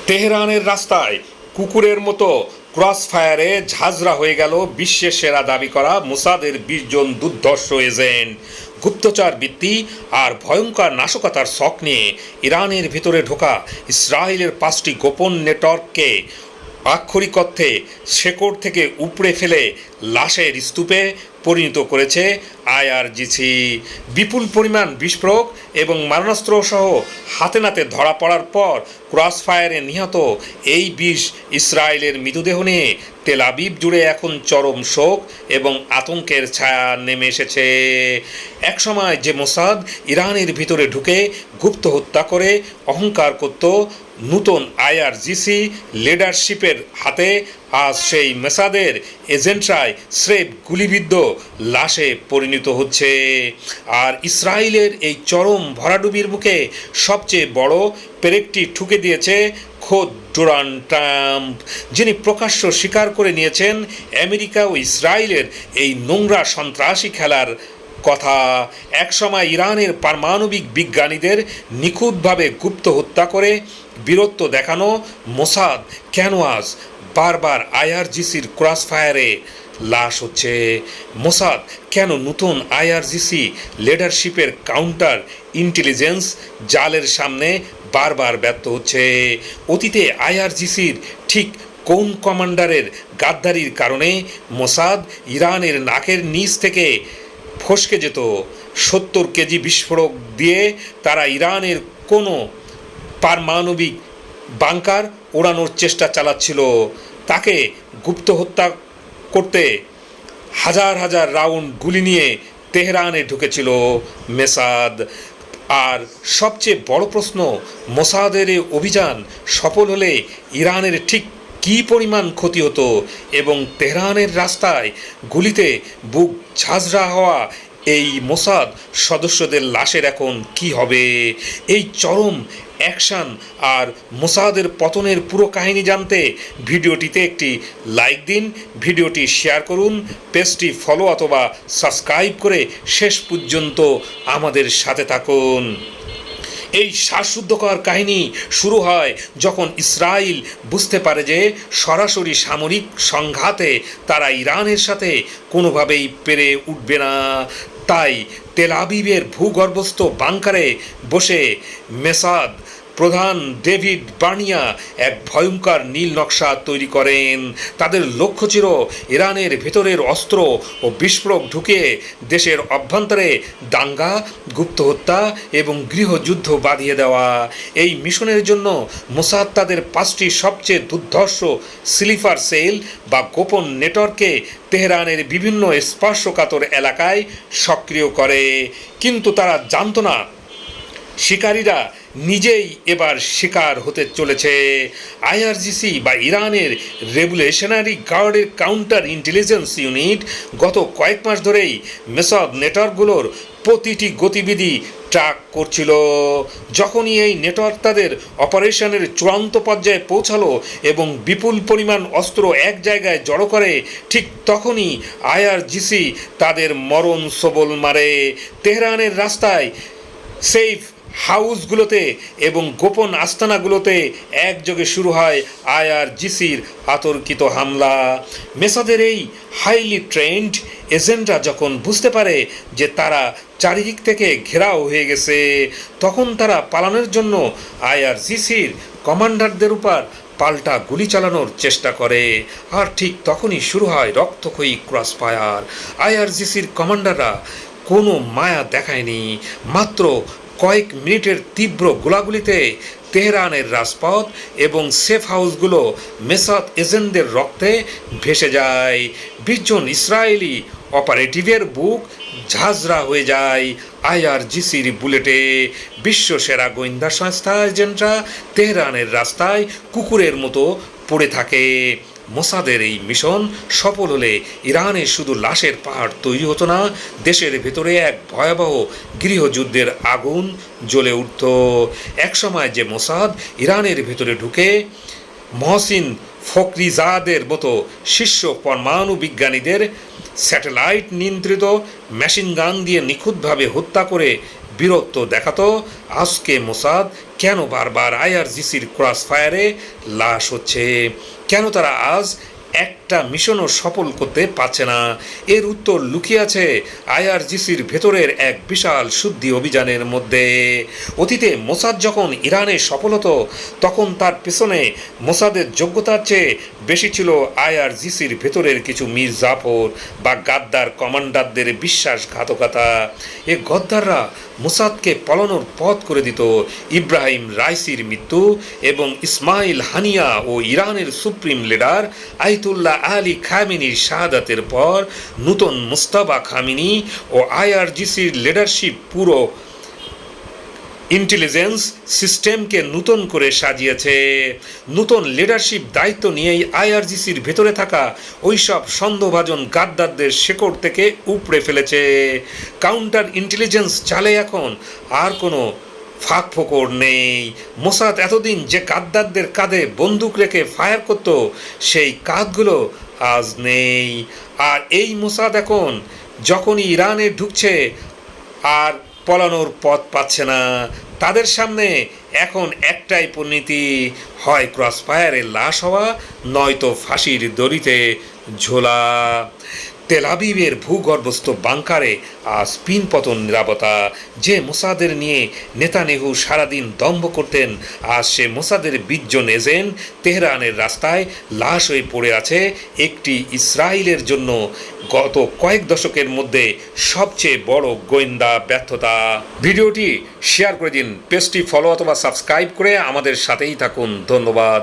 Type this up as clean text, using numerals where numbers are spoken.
তেহরানের রাস্তায় কুকুরের মতো ক্রস ফায়ারে ঝাঁঝরা হয়ে গেল বিশ্বের সেরা দাবি করা মোসাদের ২০ জন দুর্ধর্ষ এজেন্ট। গুপ্তচর বৃত্তি আর ভয়ঙ্কর নাশকতার শখ নিয়ে ইরানের ভিতরে ঢোকা ইসরায়েলের ৫টি গোপন নেটওয়ার্ককে আক্ষরিক অর্থে শেকড় থেকে উপড়ে ফেলে লাশের স্তূপে পরিণত করেছে আইআরজিসি। বিপুল পরিমাণ বিস্ফোরক এবং মারণাস্ত্র সহ হাতে নাতে ধরা পড়ার পর ক্রস ফায়ারে নিহত এই ২০ ইসরায়েলের মৃতদেহ নিয়ে তেল আবিব জুড়ে এখন চরম শোক এবং আতঙ্কের ছায়া নেমে এসেছে। একসময় যে মোসাদ ইরানের ভিতরে ঢুকে গুপ্ত হত্যা করে অহংকার করত নূতন আইআরজিসি লিডারশিপের হাতে, আজ সেই মোসাদের এজেন্টরাই স্রেফ গুলিবিদ্ধ লাশে পরিণত হচ্ছে। আর ইসরায়েলের এই চরম ভরাডুবির মুখে সবচেয়ে বড় পেরেকটি ঠুকে দিয়েছে খোদ ডোনাল্ড ট্রাম্প, যিনি প্রকাশ্য স্বীকার করে নিয়েছেন আমেরিকা ও ইসরায়েলের এই নোংরা সন্ত্রাসী খেলার কথা। একসময় ইরানের পারমাণবিক বিজ্ঞানীদের নিখুঁতভাবে গুপ্ত হত্যা করে বীরত্ব দেখানো মোসাদ কেন আজ বারবার আইআরজিসির ক্রস ফায়ারে লাশ হচ্ছে? মোসাদ কেন নতুন আইআরজিসি লিডারশিপের কাউন্টার ইন্টেলিজেন্স জালের সামনে বারবার ব্যর্থ হচ্ছে? অতীতে আইআরজিসির ঠিক কোন কমান্ডারের গাদ্দারির কারণে মোসাদ ইরানের নাকের নিচ থেকে ফসকে যেত? ৭০ কেজি বিস্ফোরক দিয়ে তারা ইরানের কোনো পারমাণবিক বাংকার ওড়ানোর চেষ্টা চালাচ্ছিল। তাকে গুপ্ত হত্যা করতে হাজার হাজার রাউন্ড গুলি নিয়ে তেহরানে ঢুকেছিল মোসাদ। আর সবচেয়ে বড় প্রশ্ন, মোসাদের এই অভিযান সফল হলে ইরানের ঠিক কী পরিমাণ ক্ষতি হতো এবং তেহরানের রাস্তায় গুলিতে বুক ঝাঁঝরা হওয়া এই মোসাদ সদস্যদের লাশের এখন কি হবে? এই চরম অ্যাকশন আর মোসাদের পতনের পুরো কাহিনী জানতে ভিডিওটিতে একটি লাইক দিন, ভিডিওটি শেয়ার করুন, পেজটি ফলো অথবা সাবস্ক্রাইব করে শেষ পর্যন্ত আমাদের সাথে থাকুন। এই শ্বাসরুদ্ধকর কাহিনী শুরু হয় যখন ইসরায়েল বুঝতে পারে যে সরাসরি সামরিক সংঘাতে তারা ইরানের সাথে কোনোভাবেই পেরে উঠবে না। তাই তেল আবিবের ভূগর্ভস্থ বাংকারে বসে মোসাদ প্রধান ডেভিড বার্নিয়া এক ভয়ঙ্কর নীল নকশা তৈরি করেন। তাদের লক্ষ্য ছিল ইরানের ভেতরের অস্ত্র ও বিস্ফোরক ঢুকিয়ে দেশের অভ্যন্তরে দাঙ্গা, গুপ্ত হত্যা এবং গৃহযুদ্ধ বাঁধিয়ে দেওয়া। এই মিশনের জন্য মোসাদ তাদের ৫টি সবচেয়ে দুর্ধর্ষ স্লিপার সেল বা গোপন নেটওয়ার্কে তেহরানের বিভিন্ন স্পর্শকাতর এলাকায় সক্রিয় করে। কিন্তু তারা জানত না শিকারীরা নিজেই এবার শিকার হতে চলেছে। আইআরজিসি বা ইরানের রেভলিউশনারি গার্ডের কাউন্টার ইন্টেলিজেন্স ইউনিট গত কয়েক মাস ধরেই মোসাদ নেটওয়ার্কগুলোর প্রতিটি গতিবিধি ট্র্যাক করছিল। যখনই এই নেটওয়ার্ক তাদের অপারেশনের চূড়ান্ত পর্যায়ে পৌঁছালো এবং বিপুল পরিমাণ অস্ত্র এক জায়গায় জড়ো করে, ঠিক তখনই আইআরজিসি তাদের মরণ সবল মারে। তেহরানের রাস্তায় সেফ হাউসগুলোতে এবং গোপন আস্তানাগুলোতে একযোগে শুরু হয় আইআরজিসির আতর্কিত হামলা। মোসাদের এই হাইলি ট্রেন্ড এজেন্টরা যখন বুঝতে পারে যে তারা চারিদিক থেকে ঘেরাও হয়ে গেছে, তখন তারা পালানোর জন্য আইআরজিসির কমান্ডারদের উপর পাল্টা গুলি চালানোর চেষ্টা করে। আর ঠিক তখনই শুরু হয় রক্তক্ষয়ী ক্রস ফায়ার। আইআরজিসির কমান্ডাররা কোনো মায়া দেখায়নি। মাত্র কয়েক মিনিটের তীব্র গোলাগুলিতে তেহরানের রাজপথ এবং সেফ হাউসগুলো মোসাদ এজেন্টদের রক্তে ভেসে যায়। ২০ জন ইসরায়েলি অপারেটিভের বুক ঝাঁঝরা হয়ে যায় আইআরজিসির বুলেটে। বিশ্বসেরা গোয়েন্দা সংস্থা এজেন্টরা তেহরানের রাস্তায় কুকুরের মতো পড়ে থাকে। মোসাদের এই মিশন সফল হলে ইরানে শুধু লাশের পাহাড় তৈরি হতো না, দেশের ভেতরে এক ভয়াবহ গৃহযুদ্ধের আগুন জ্বলে উঠত। একসময় যে মোসাদ ইরানের ভেতরে ঢুকে মহসিন ফখরিজাদের মতো শীর্ষ পরমাণু বিজ্ঞানীদের স্যাটেলাইট নিয়ন্ত্রিত মেশিন গান দিয়ে নিখুঁতভাবে হত্যা করে বিরক্ত দেখাতো, আজকে মোসাদ কেন বারবার আইআরজিসির ক্রস ফায়ারে লাশ হচ্ছে, কেন তারা আজ একটা মিশনও সফল করতে পারছে না। এর উত্তর লুকিয়ে আছে আইআরজিসির ভেতরের এক বিশাল শুদ্ধি অভিযানের মধ্যে। অতীতে মোসাদ যখন ইরানে সফল হতো তখন তার পেছনে মোসাদের যোগ্যতার চেয়ে বেশি ছিল আইআরজিসির ভেতরের কিছু মীর জাফর বা গাদ্দার কমান্ডারদের বিশ্বাসঘাতকতা। এ গদ্দাররা মোসাদকে পালানোর পথ করে দিত। ইব্রাহিম রাইসির মৃত্যু এবং ইসমাইল হানিয়া ও ইরানের সুপ্রিম লিডার আইতুল্লাহ আলী খামেনির শাহাদাতের পর নূতন মুস্তাবা খামেনি ও আইআরজিসির লিডারশিপ পুরো ইন্টেলিজেন্স সিস্টেমকে নূতন করে সাজিয়েছে। নূতন লিডারশিপ দায়িত্ব নিয়েই আইআরজিসির ভেতরে থাকা ওইসব সন্দেহভাজন গাদ্দারদের শেকড় থেকে উপড়ে ফেলেছে। কাউন্টার ইন্টেলিজেন্স চালে এখন আর কোনো ফাঁক ফোকর নেই। মোসাদ এতদিন যে গাদ্দারদের কাঁধে বন্দুক রেখে ফায়ার করত সেই কাঁধগুলো আজ নেই। আর এই মোসাদ এখন যখনই ইরানে ঢুকছে আর পলানোর পথ পাচ্ছে না, তাদের সামনে এখন একটাই পরিণতি, হয় ক্রস ফায়ারে লাশ হওয়া নয়তো ফাঁসির দড়িতে ঝোলা। তেল আবিবের ভূগর্ভস্থ বাংকারে আজ স্পিন পতন নিরাপত্তা। যে মোসাদের নিয়ে নেতানেহু সারাদিন দম্ভ করতেন, আজ সে মোসাদের 20 জন এজেন্ট তেহরানের রাস্তায় লাশ হয়ে পড়ে আছে। একটি ইসরায়েলের জন্য গত কয়েক দশকের মধ্যে সবচেয়ে বড় গোয়েন্দা ব্যর্থতা। ভিডিওটি শেয়ার করে দিন, পেজটি ফলো অথবা সাবস্ক্রাইব করে আমাদের সাথেই থাকুন। ধন্যবাদ।